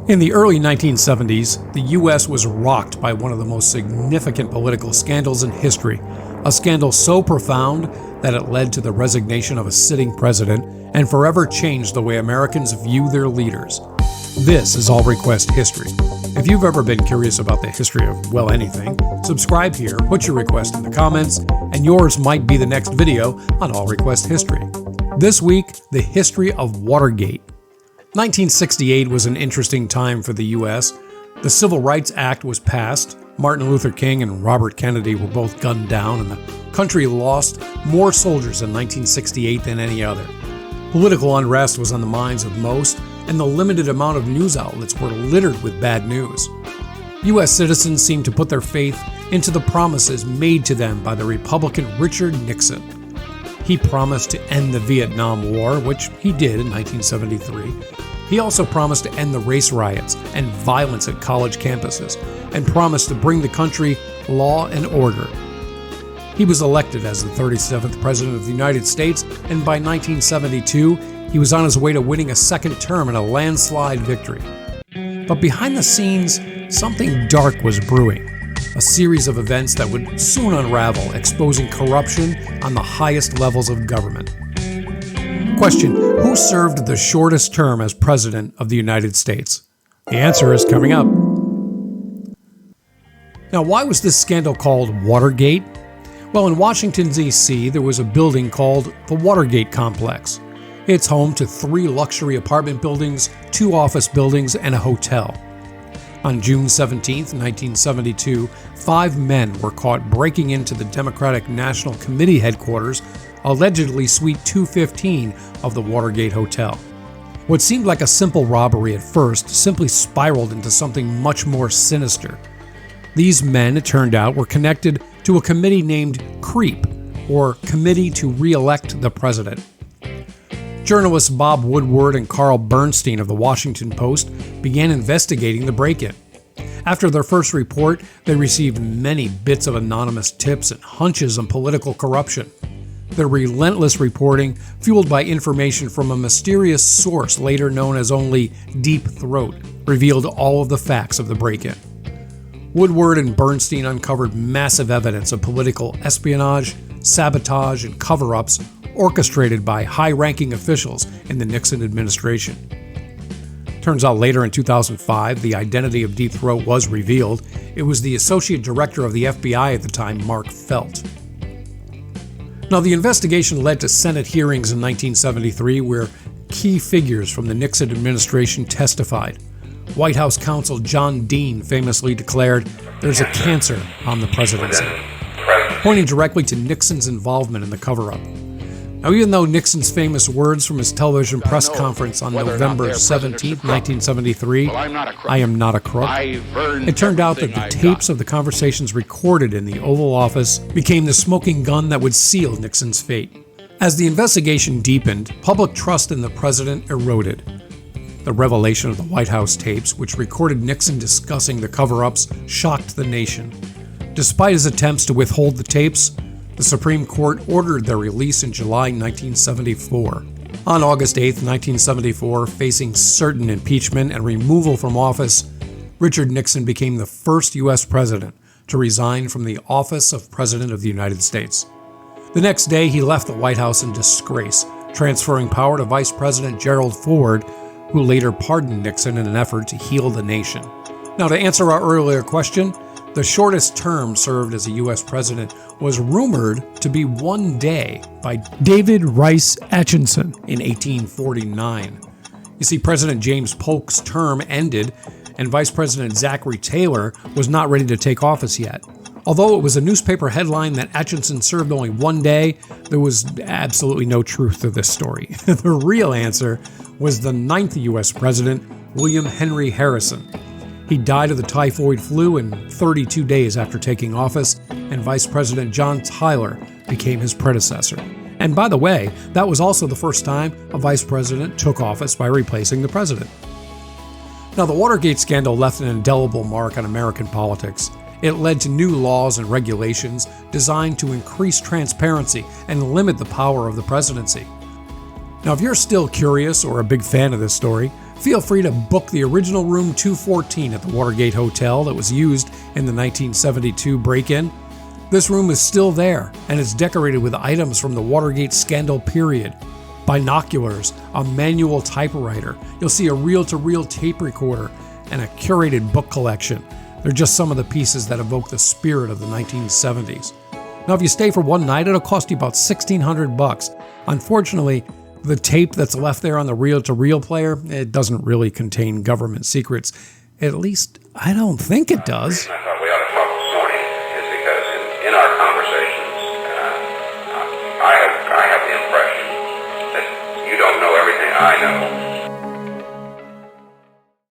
In the early 1970s, the U.S. was rocked by one of the most significant political scandals in history, a scandal so profound that it led to the resignation of a sitting president and forever changed the way Americans view their leaders. This is All Request History. If you've ever been curious about the history of, well, anything, subscribe here, put your request in the comments, and yours might be the next video on All Request History. This week, the history of Watergate. 1968 was an interesting time for the U.S. The Civil Rights Act was passed, Martin Luther King and Robert Kennedy were both gunned down, and the country lost more soldiers in 1968 than any other. Political unrest was on the minds of most, and the limited amount of news outlets were littered with bad news. U.S. citizens seemed to put their faith into the promises made to them by the Republican Richard Nixon. He promised to end the Vietnam War, which he did in 1973. He also promised to end the race riots and violence at college campuses, and promised to bring the country law and order. He was elected as the 37th President of the United States, and by 1972, he was on his way to winning a second term in a landslide victory. But behind the scenes, something dark was brewing. A series of events that would soon unravel, exposing corruption on the highest levels of government. Question: who served the shortest term as President of the United States? The answer is coming up. Now, why was this scandal called Watergate? Well, in Washington, D.C., there was a building called the Watergate Complex. It's home to 3 luxury apartment buildings, 2 office buildings, and a hotel. On June 17, 1972, 5 men were caught breaking into the Democratic National Committee headquarters, allegedly Suite 215 of the Watergate Hotel. What seemed like a simple robbery at first simply spiraled into something much more sinister. These men, it turned out, were connected to a committee named CREEP, or Committee to Re-elect the President. Journalists Bob Woodward and Carl Bernstein of the Washington Post began investigating the break-in. After their first report, they received many bits of anonymous tips and hunches on political corruption. Their relentless reporting, fueled by information from a mysterious source later known as only Deep Throat, revealed all of the facts of the break-in. Woodward and Bernstein uncovered massive evidence of political espionage, sabotage, and cover-ups orchestrated by high-ranking officials in the Nixon administration. Turns out later in 2005, the identity of Deep Throat was revealed. It was the Associate Director of the FBI at the time, Mark Felt. Now, the investigation led to Senate hearings in 1973 where key figures from the Nixon administration testified. White House counsel John Dean famously declared, "There's a cancer on the presidency," pointing directly to Nixon's involvement in the cover-up. Now, even though Nixon's famous words from his television press conference on November 17, 1973, "I am not a crook," it turned out that the tapes of the conversations recorded in the Oval Office became the smoking gun that would seal Nixon's fate. As the investigation deepened, public trust in the president eroded. The revelation of the White House tapes, which recorded Nixon discussing the cover-ups, shocked the nation. Despite his attempts to withhold the tapes, the Supreme Court ordered their release in July 1974. On August 8, 1974, facing certain impeachment and removal from office, Richard Nixon became the first U.S. president to resign from the office of President of the United States. The next day, he left the White House in disgrace, transferring power to Vice President Gerald Ford, who later pardoned Nixon in an effort to heal the nation. Now, to answer our earlier question, the shortest term served as a U.S. president was rumored to be 1 day by David Rice Atchison in 1849. You see, President James Polk's term ended, and Vice President Zachary Taylor was not ready to take office yet. Although it was a newspaper headline that Atchison served only 1 day, there was absolutely no truth to this story. The real answer was the 9th U.S. president, William Henry Harrison. He died of the typhoid flu in 32 days after taking office, and Vice President John Tyler became his predecessor. And by the way, that was also the first time a vice president took office by replacing the president. Now, the Watergate scandal left an indelible mark on American politics. It led to new laws and regulations designed to increase transparency and limit the power of the presidency. Now, if you're still curious or a big fan of this story, Feel free to book the original room 214 at the Watergate Hotel that was used in the 1972 break-in. This room is still there, and it's decorated with items from the Watergate scandal period. Binoculars, a manual typewriter, you'll see a reel-to-reel tape recorder, and a curated book collection. They're just some of the pieces that evoke the spirit of the 1970s. Now, if you stay for one night, it'll cost you about $1,600. Unfortunately, the tape that's left there on the reel-to-reel player, it doesn't really contain government secrets. At least, I don't think it does. I thought we ought to talk this morning is because in our conversations, I have the impression that you don't know everything I know.